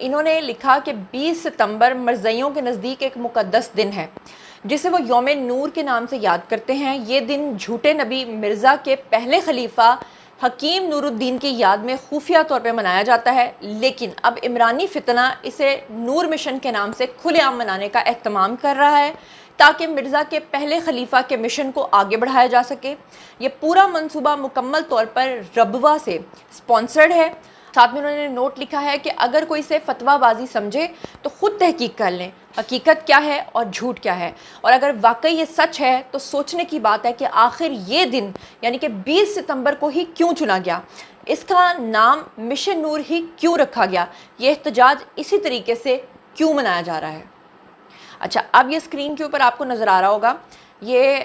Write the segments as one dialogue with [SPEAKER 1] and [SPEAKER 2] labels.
[SPEAKER 1] انہوں نے لکھا کہ 20 ستمبر مرزائیوں کے نزدیک ایک مقدس دن ہے جسے وہ یوم نور کے نام سے یاد کرتے ہیں۔ یہ دن جھوٹے نبی مرزا کے پہلے خلیفہ حکیم نور الدین کی یاد میں خفیہ طور پہ منایا جاتا ہے، لیکن اب عمرانی فتنہ اسے نور مشن کے نام سے کھلے عام منانے کا اہتمام کر رہا ہے تاکہ مرزا کے پہلے خلیفہ کے مشن کو آگے بڑھایا جا سکے۔ یہ پورا منصوبہ مکمل طور پر ربوہ سے سپانسرڈ ہے۔ ساتھ میں انہوں نے نوٹ لکھا ہے کہ اگر کوئی اسے فتویٰ بازی سمجھے تو خود تحقیق کر لیں، حقیقت کیا ہے اور جھوٹ کیا ہے، اور اگر واقعی یہ سچ ہے تو سوچنے کی بات ہے کہ آخر یہ دن یعنی کہ 20 ستمبر کو ہی کیوں چنا گیا، اس کا نام مشن نور ہی کیوں رکھا گیا، یہ احتجاج اسی طریقے سے کیوں منایا جا رہا ہے۔ اچھا، اب یہ اسکرین کے اوپر آپ کو نظر آ رہا ہوگا، یہ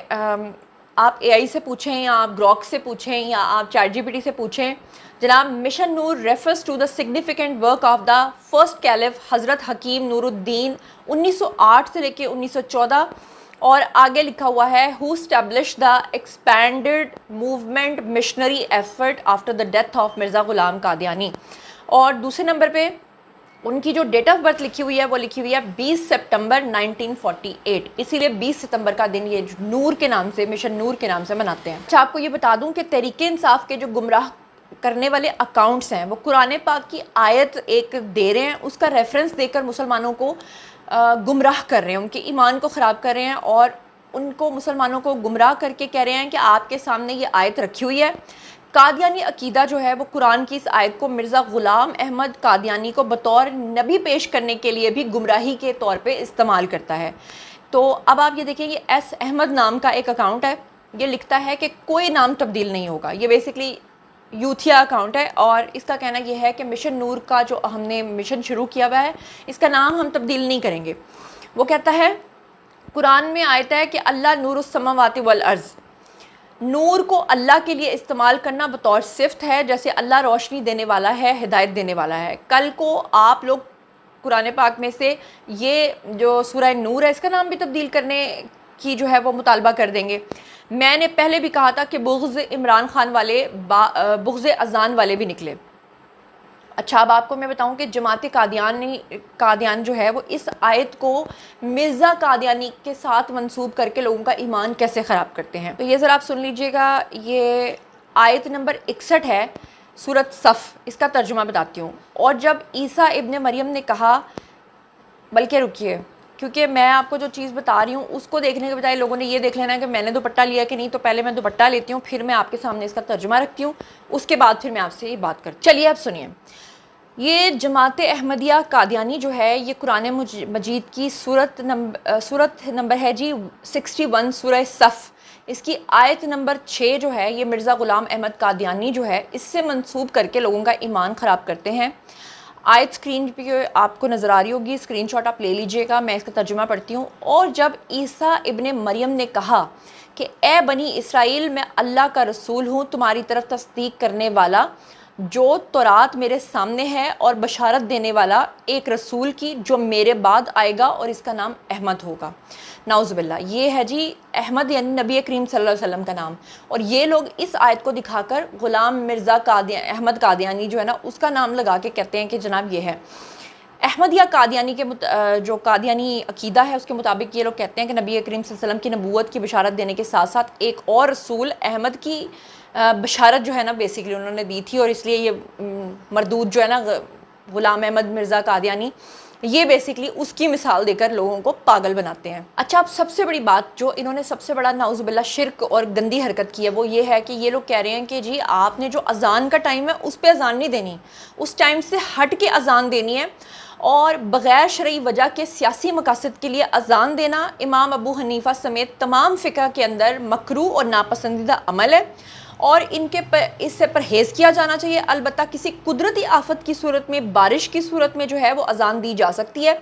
[SPEAKER 1] آپ اے آئی سے پوچھیں یا آپ گروک سے پوچھیں یا آپ چیٹ جی پی ٹی سے پوچھیں، جناب mission Noor refers to the significant work of the first caliph حضرت حکیم نور الدین 1908 سے لے کے 1914، اور آگے لکھا ہوا ہے who establish the expanded movement missionary effort after the death of Mirza Ghulam Qadiani, اور دوسرے نمبر پہ ان کی جو ڈیٹ آف برتھ لکھی ہوئی ہے وہ لکھی ہوئی ہے 20 سپٹمبر 1948، اسی لیے 20 ستمبر کا دن یہ نور کے نام سے، مشن نور کے نام سے مناتے ہیں۔ اچھا، آپ کو یہ بتا دوں کہ تحریک انصاف کے جو گمراہ کرنے والے اکاؤنٹس ہیں وہ قرآن پاک کی آیت ایک دے رہے ہیں، اس کا ریفرنس دے کر مسلمانوں کو گمراہ کر رہے ہیں، ان کے ایمان کو خراب کر رہے ہیں، اور ان کو مسلمانوں کو گمراہ کر کے کہہ رہے ہیں کہ آپ کے سامنے یہ آیت رکھی ہوئی ہے۔ قادیانی عقیدہ جو ہے وہ قرآن کی اس آیت کو مرزا غلام احمد قادیانی کو بطور نبی پیش کرنے کے لیے بھی گمراہی کے طور پہ استعمال کرتا ہے۔ تو اب آپ یہ دیکھیں، یہ ایس احمد نام کا ایک اکاؤنٹ ہے، یہ لکھتا ہے کہ کوئی نام تبدیل نہیں ہوگا، یہ بیسکلی یوتھیا اکاؤنٹ ہے، اور اس کا کہنا یہ ہے کہ مشن نور کا جو ہم نے مشن شروع کیا ہوا ہے اس کا نام ہم تبدیل نہیں کریں گے۔ وہ کہتا ہے قرآن میں آیت ہے کہ اللہ نور السماوات والارض، نور کو اللہ کے لیے استعمال کرنا بطور صفت ہے، جیسے اللہ روشنی دینے والا ہے، ہدایت دینے والا ہے۔ کل کو آپ لوگ قرآن پاک میں سے یہ جو سورہ نور ہے اس کا نام بھی تبدیل کرنے کی جو ہے وہ مطالبہ کر دیں گے۔ میں نے پہلے بھی کہا تھا کہ بغض عمران خان والے بغض اذان والے بھی نکلے۔ اچھا، اب آپ کو میں بتاؤں کہ جماعت قادیان جو ہے وہ اس آیت کو مرزا قادیانی کے ساتھ منسوب کر کے لوگوں کا ایمان کیسے خراب کرتے ہیں۔ تو یہ ذرا آپ سن لیجئے گا، یہ آیت نمبر 61 ہے سورۃ صف، اس کا ترجمہ بتاتی ہوں۔ اور جب عیسیٰ ابن مریم نے کہا، بلکہ رکیے، کیونکہ میں آپ کو جو چیز بتا رہی ہوں اس کو دیکھنے کے بجائے لوگوں نے یہ دیکھ لینا ہے کہ میں نے دوپٹہ لیا کہ نہیں، تو پہلے میں دوپٹہ لیتی ہوں، پھر میں آپ کے سامنے اس کا ترجمہ رکھتی ہوں، اس کے بعد پھر میں آپ سے یہ بات کرتی ہوں۔ چلیے اب سنیے، یہ جماعت احمدیہ قادیانی جو ہے یہ قرآن مجید کی سورت نمبر ہے جی 61 سورہ صف، اس کی آیت نمبر 6 جو ہے یہ مرزا غلام احمد قادیانی جو ہے اس سے منسوب کر کے لوگوں کا ایمان خراب کرتے ہیں۔ آیت سکرین پہ آپ کو نظر آ رہی ہوگی، اسکرین شاٹ آپ لے لیجئے گا، میں اس کا ترجمہ پڑھتی ہوں۔ اور جب عیسیٰ ابن مریم نے کہا کہ اے بنی اسرائیل، میں اللہ کا رسول ہوں، تمہاری طرف تصدیق کرنے والا، جو تورات میرے سامنے ہے، اور بشارت دینے والا ایک رسول کی جو میرے بعد آئے گا اور اس کا نام احمد ہوگا۔ نعوذ باللہ، یہ ہے جی احمد یعنی نبی کریم صلی اللہ علیہ وسلم کا نام، اور یہ لوگ اس آیت کو دکھا کر غلام مرزا احمد قادیانی جو ہے نا اس کا نام لگا کے کہتے ہیں کہ جناب یہ ہے احمد یا قادیانی کے جو قادیانی عقیدہ ہے اس کے مطابق یہ لوگ کہتے ہیں کہ نبی کریم صلی اللہ علیہ وسلم کی نبوت کی بشارت دینے کے ساتھ ساتھ ایک اور رسول احمد کی بشارت جو ہے نا بیسیکلی انہوں نے دی تھی، اور اس لیے یہ مردود جو ہے نا غلام احمد مرزا قادیانی یہ بیسیکلی اس کی مثال دے کر لوگوں کو پاگل بناتے ہیں۔ اچھا، اب سب سے بڑی بات جو انہوں نے سب سے بڑا نعوذ باللہ شرک اور گندی حرکت کی ہے وہ یہ ہے کہ یہ لوگ کہہ رہے ہیں کہ جی آپ نے جو اذان کا ٹائم ہے اس پہ اذان نہیں دینی، اس ٹائم سے ہٹ کے اذان دینی ہے، اور بغیر شرعی وجہ کے سیاسی مقاصد کے لیے اذان دینا امام ابو حنیفہ سمیت تمام فقہ کے اندر مکروہ اور ناپسندیدہ عمل ہے، اور اس سے پرہیز کیا جانا چاہیے۔ البتہ کسی قدرتی آفت کی صورت میں، بارش کی صورت میں جو ہے وہ اذان دی جا سکتی ہے،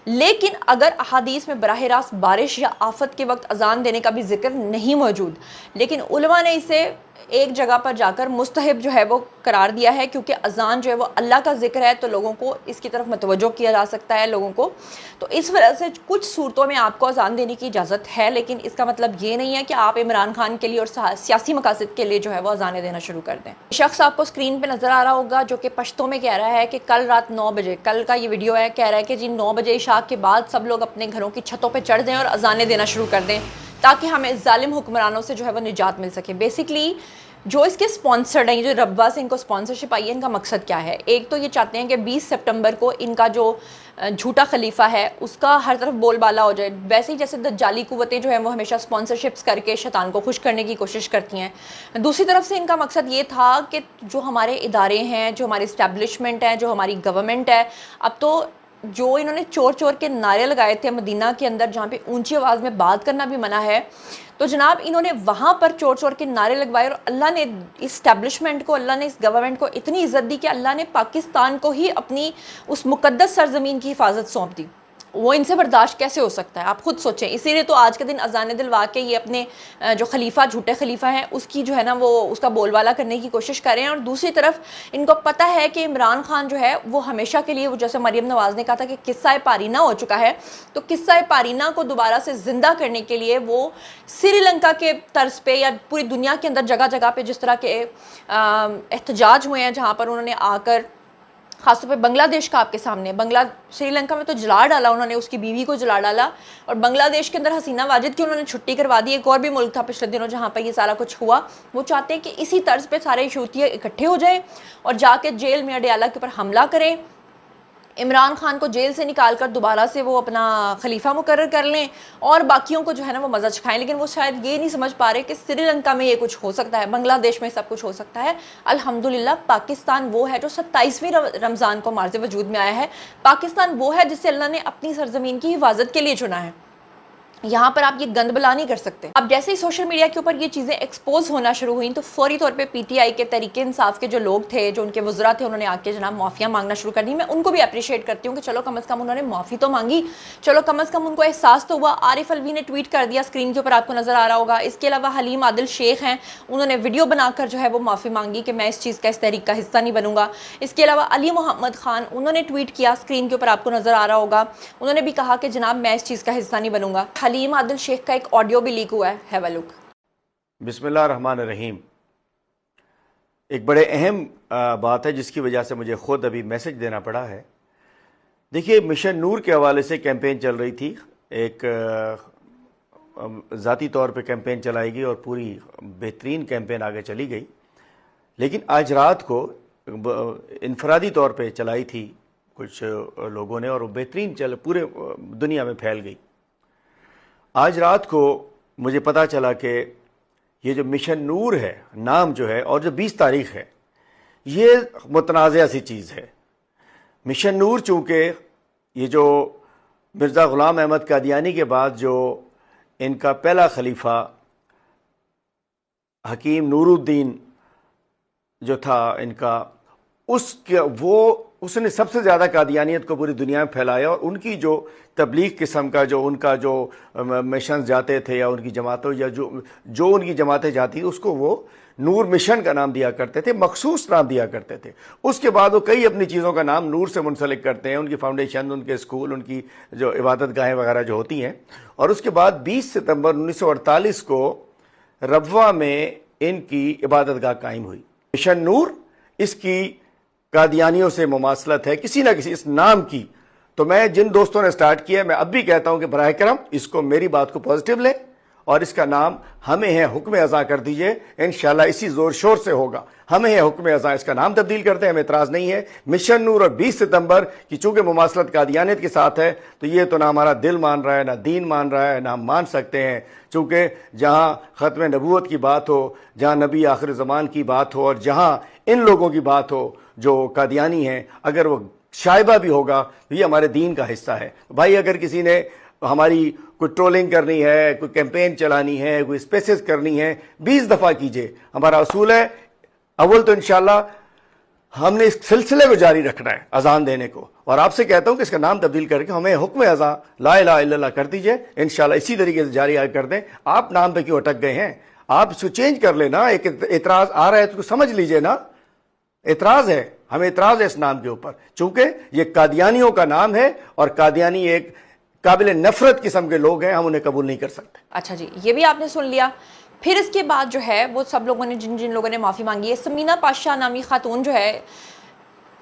[SPEAKER 1] لیکن اگر احادیث میں براہ راست بارش یا آفت کے وقت اذان دینے کا بھی ذکر نہیں موجود، لیکن علماء نے اسے ایک جگہ پر جا کر مستحب جو ہے وہ قرار دیا ہے، کیونکہ اذان جو ہے وہ اللہ کا ذکر ہے تو لوگوں کو اس کی طرف متوجہ کیا جا سکتا ہے لوگوں کو. تو اس وجہ سے کچھ صورتوں میں آپ کو اذان دینے کی اجازت ہے، لیکن اس کا مطلب یہ نہیں ہے کہ آپ عمران خان کے لیے اور سیاسی مقاصد کے لیے جو ہے وہ اذانیں دینا شروع کر دیں. شخص آپ کو اسکرین پہ نظر آ رہا ہوگا جو کہ پشتوں میں کہہ رہا ہے کہ کل رات 9 بجے، کل کا یہ ویڈیو ہے، کہہ رہا ہے کہ جی 9 بجے عشاء کے بعد سب لوگ اپنے گھروں کی چھتوں پہ چڑھ دیں اور اذانیں دینا شروع کر دیں تاکہ ہمیں ظالم حکمرانوں سے جو ہے وہ نجات مل سکے. بیسکلی جو اس کے سپانسرڈ ہیں، جو ربوہ سے ان کو سپانسرشپ آئی ہے، ان کا مقصد کیا ہے؟ ایک تو یہ چاہتے ہیں کہ 20 سپٹمبر کو ان کا جو جھوٹا خلیفہ ہے اس کا ہر طرف بول بالا ہو جائے. ویسے ہی جیسے دجالی قوتیں جو ہیں وہ ہمیشہ سپانسرشپس کر کے شیطان کو خوش کرنے کی کوشش کرتی ہیں. دوسری طرف سے ان کا مقصد یہ تھا کہ جو ہمارے ادارے ہیں، جو ہماری اسٹیبلشمنٹ ہے، جو ہماری گورنمنٹ ہے، اب تو جو انہوں نے چور چور کے نعرے لگائے تھے مدینہ کے اندر جہاں پہ اونچی آواز میں بات کرنا بھی منع ہے، تو جناب انہوں نے وہاں پر چور چور کے نعرے لگوائے اور اللہ نے اس اسٹیبلشمنٹ کو، اللہ نے اس گورنمنٹ کو اتنی عزت دی کہ اللہ نے پاکستان کو ہی اپنی اس مقدس سرزمین کی حفاظت سونپ دی. وہ ان سے برداشت کیسے ہو سکتا ہے؟ آپ خود سوچیں. اسی لیے تو آج کے دن اذانیں دلوا کے یہ اپنے جو خلیفہ، جھوٹے خلیفہ ہیں، اس کی جو ہے نا وہ اس کا بول بالا کرنے کی کوشش کر رہے ہیں. اور دوسری طرف ان کو پتہ ہے کہ عمران خان جو ہے وہ ہمیشہ کے لیے، وہ جیسے مریم نواز نے کہا تھا کہ قصہ پارینہ ہو چکا ہے، تو قصہ پارینہ کو دوبارہ سے زندہ کرنے کے لیے وہ سری لنکا کے طرز پہ یا پوری دنیا کے اندر جگہ جگہ پہ جس طرح کے احتجاج ہوئے ہیں جہاں پر انہوں نے آ کر، خاص طور پہ بنگلہ دیش کا آپ کے سامنے، سری لنکا میں تو جلا ڈالا انہوں نے، اس کی بیوی کو جلا ڈالا، اور بنگلہ دیش کے اندر حسینہ واجد کی انہوں نے چھٹی کروا دی. ایک اور بھی ملک تھا پچھلے دنوں جہاں پہ یہ سارا کچھ ہوا. وہ چاہتے ہیں کہ اسی طرز پہ سارے شوتیے اکٹھے ہو جائیں اور جا کے جیل میں اڈیالہ کے اوپر حملہ کریں، عمران خان کو جیل سے نکال کر دوبارہ سے وہ اپنا خلیفہ مقرر کر لیں اور باقیوں کو جو ہے نا وہ مزہ چکھائیں. لیکن وہ شاید یہ نہیں سمجھ پا رہے کہ سری لنکا میں یہ کچھ ہو سکتا ہے، بنگلہ دیش میں سب کچھ ہو سکتا ہے. الحمدللہ پاکستان وہ ہے جو 27ویں رمضان کو مارز وجود میں آیا ہے. پاکستان وہ ہے جسے اللہ نے اپنی سرزمین کی حفاظت کے لیے چنا ہے. یہاں پر آپ یہ گند بلا نہیں کر سکتے. اب جیسے ہی سوشل میڈیا کے اوپر یہ چیزیں ایکسپوز ہونا شروع ہوئیں تو فوری طور پہ پی ٹی آئی کے تحریک انصاف کے جو لوگ تھے، جو ان کے وزراء تھے، انہوں نے آ کے جناب معافیاں مانگنا شروع کر دی. میں ان کو بھی اپریشیٹ کرتی ہوں کہ چلو کم از کم انہوں نے معافی تو مانگی، چلو کم از کم ان کو احساس تو ہوا. عارف الوی نے ٹویٹ کر دیا، اسکرین کے اوپر آپ کو نظر آ رہا ہوگا. اس کے علاوہ حلیم عادل شیخ ہیں، انہوں نے ویڈیو بنا کر جو ہے وہ معافی مانگی کہ میں اس چیز کا، اس تحریک کا حصہ نہیں بنوں گا. اس کے علاوہ علی محمد خان، انہوں نے ٹویٹ کیا، اسکرین کے اوپر آپ کو نظر آ رہا ہوگا. انہوں نے بھی کہا کہ جناب میں اس چیز کا حصہ نہیں بنوں گا. حلیم عادل شیخ کا ایک آڈیو بھی لیک ہوا ہے، ہیو اے لک.
[SPEAKER 2] بسم اللہ الرحمن الرحیم. ایک بڑے اہم بات ہے جس کی وجہ سے مجھے خود ابھی میسج دینا پڑا ہے. دیکھیے، مشن نور کے حوالے سے کیمپین چل رہی تھی، ایک ذاتی طور پہ کیمپین چلائی گئی اور پوری بہترین کیمپین آگے چلی گئی. لیکن آج رات کو انفرادی طور پہ چلائی تھی کچھ لوگوں نے اور وہ بہترین پورے دنیا میں پھیل گئی. آج رات کو مجھے پتہ چلا کہ یہ جو مشن نور ہے، نام جو ہے، اور جو 20 تاریخ ہے، یہ متنازعہ سی چیز ہے. مشن نور چونکہ یہ جو مرزا غلام احمد قادیانی کے بعد جو ان کا پہلا خلیفہ حکیم نور الدین جو تھا ان کا، اس نے سب سے زیادہ قادیانیت کو پوری دنیا میں پھیلایا. اور ان کی جو تبلیغ قسم کا جو ان کا جو مشن جاتے تھے یا ان کی جماعتوں یا جو ان کی جماعتیں جاتی اس کو وہ نور مشن کا نام دیا کرتے تھے، مخصوص نام دیا کرتے تھے. اس کے بعد وہ کئی اپنی چیزوں کا نام نور سے منسلک کرتے ہیں، ان کی فاؤنڈیشن، ان کے اسکول، ان کی جو عبادت گاہیں وغیرہ جو ہوتی ہیں. اور اس کے بعد 20 ستمبر 1948 کو ربوہ میں ان کی عبادت گاہ قائم ہوئی. مشن نور، اس کی قادیانیوں سے مماثلت ہے کسی نہ کسی اس نام کی. تو میں جن دوستوں نے سٹارٹ کیا، میں اب بھی کہتا ہوں کہ براہ کرم اس کو، میری بات کو پازیٹیو لیں اور اس کا نام ہمیں ہے حکم ازاں کر دیجئے. انشاءاللہ اسی زور شور سے ہوگا. ہمیں ہے حکم ازاں، اس کا نام تبدیل کرتے ہیں، ہمیں اعتراض نہیں ہے. مشن نور اور 20 ستمبر کی چونکہ مماثلت قادیانیت کے ساتھ ہے تو یہ تو نہ ہمارا دل مان رہا ہے، نہ دین مان رہا ہے، نہ ہم مان سکتے ہیں. چونکہ جہاں ختم نبوت کی بات ہو، جہاں نبی آخر زمان کی بات ہو، اور جہاں ان لوگوں کی بات ہو جو قادیانی ہیں، اگر وہ شائبہ بھی ہوگا تو یہ ہمارے دین کا حصہ ہے. بھائی اگر کسی نے ہماری کوئی ٹرولنگ کرنی ہے، کوئی کیمپین چلانی ہے، کوئی اسپیسز کرنی ہے، 20 دفعہ کیجئے. ہمارا اصول ہے اول تو انشاءاللہ ہم نے اس سلسلے کو جاری رکھنا ہے اذان دینے کو. اور آپ سے کہتا ہوں کہ اس کا نام تبدیل کر کے ہمیں حکم اذان لا الہ الا اللہ کر دیجئے. انشاءاللہ اسی طریقے سے جاری کر دیں. آپ نام پہ کیوں اٹک گئے ہیں؟ آپ اس کو چینج کر لینا. ایک اعتراض آ رہا ہے تو اس کو سمجھ لیجئے نا, اعتراض ہے, ہمیں اعتراض ہے اس نام کے اوپر, چونکہ یہ قادیانیوں کا نام ہے اور قادیانی ایک قابل نفرت قسم کے لوگ ہیں, ہم انہیں قبول نہیں کر سکتے.
[SPEAKER 1] اچھا جی, یہ بھی آپ نے سن لیا. پھر اس کے بعد جو ہے وہ سب لوگوں نے جن لوگوں نے معافی مانگی ہے, سمینہ پاشا نامی خاتون جو ہے,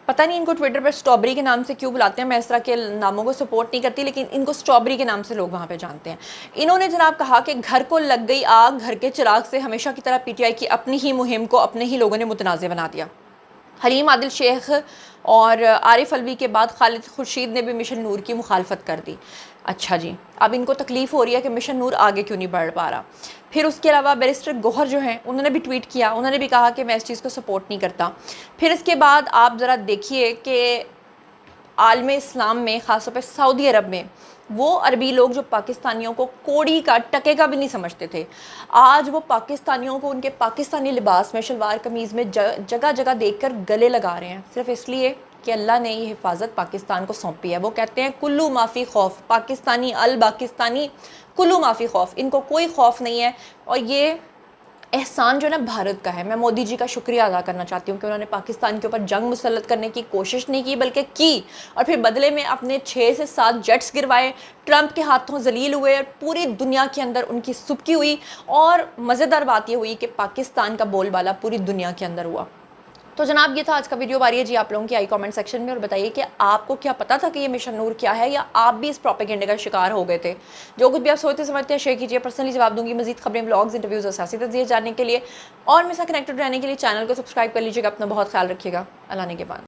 [SPEAKER 1] پتہ نہیں ان کو ٹویٹر پر اسٹرابری کے نام سے کیوں بلاتے ہیں, میں اس طرح کے ناموں کو سپورٹ نہیں کرتی, لیکن ان کو اسٹرابری کے نام سے لوگ وہاں پہ جانتے ہیں. انہوں نے جناب کہا کہ گھر کو لگ گئی آگ, گھر کے چراغ سے ہمیشہ کی طرح پی ٹی آئی کی اپنی ہی مہم کو اپنے ہی لوگوں نے متنازع بنا دیا. حلیم عادل شیخ اور عارف الوی کے بعد خالد خورشید نے بھی مشن نور کی مخالفت کر دی. اچھا جی, اب ان کو تکلیف ہو رہی ہے کہ مشن نور آگے کیوں نہیں بڑھ پا رہا. پھر اس کے علاوہ بیرسٹر گوہر جو ہیں, انہوں نے بھی ٹویٹ کیا, انہوں نے بھی کہا کہ میں اس چیز کو سپورٹ نہیں کرتا. پھر اس کے بعد آپ ذرا دیکھیے کہ عالم اسلام میں, خاص طور پہ سعودی عرب میں, وہ عربی لوگ جو پاکستانیوں کو کوڑی کا ٹکے کا بھی نہیں سمجھتے تھے, آج وہ پاکستانیوں کو ان کے پاکستانی لباس میں, شلوار قمیض میں جگہ جگہ دیکھ کر گلے لگا رہے ہیں, صرف اس لیے کہ اللہ نے یہ حفاظت پاکستان کو سونپی ہے. وہ کہتے ہیں کلو معافی خوف, پاکستانی الپاکستانی کلو معافی خوف, ان کو کوئی خوف نہیں ہے. اور یہ احسان جو ہے نا بھارت کا ہے. میں مودی جی کا شکریہ ادا کرنا چاہتی ہوں کہ انہوں نے پاکستان کے اوپر جنگ مسلط کرنے کی کوشش نہیں کی, بلکہ کی, اور پھر بدلے میں اپنے 6 سے 7 جیٹس گروائے, ٹرمپ کے ہاتھوں ذلیل ہوئے, اور پوری دنیا کے اندر ان کی سبکی ہوئی. اور مزیدار بات یہ ہوئی کہ پاکستان کا بول بالا پوری دنیا کے اندر ہوا. تو جناب یہ تھا آج کا ویڈیو. باری ہے جی آپ لوگوں کی آئی کامنٹ سیکشن میں, اور بتائیے کہ آپ کو کیا پتا تھا کہ یہ مشن نور کیا ہے, یا آپ بھی اس پروپیگنڈے کا شکار ہو گئے تھے. جو کچھ بھی آپ سوچتے سمجھتے ہیں شیئر کیجیے, پرسنلی جواب دوں گی. مزید خبریں, بلاگز, انٹرویوز اور سیاسی تجزیے جاننے کے لیے اور میرے ساتھ کنیکٹڈ رہنے کے لیے چینل کو سبسکرائب کر لیجیے گا. اپنا بہت خیال رکھیے گا. اللہ نے کے بعد.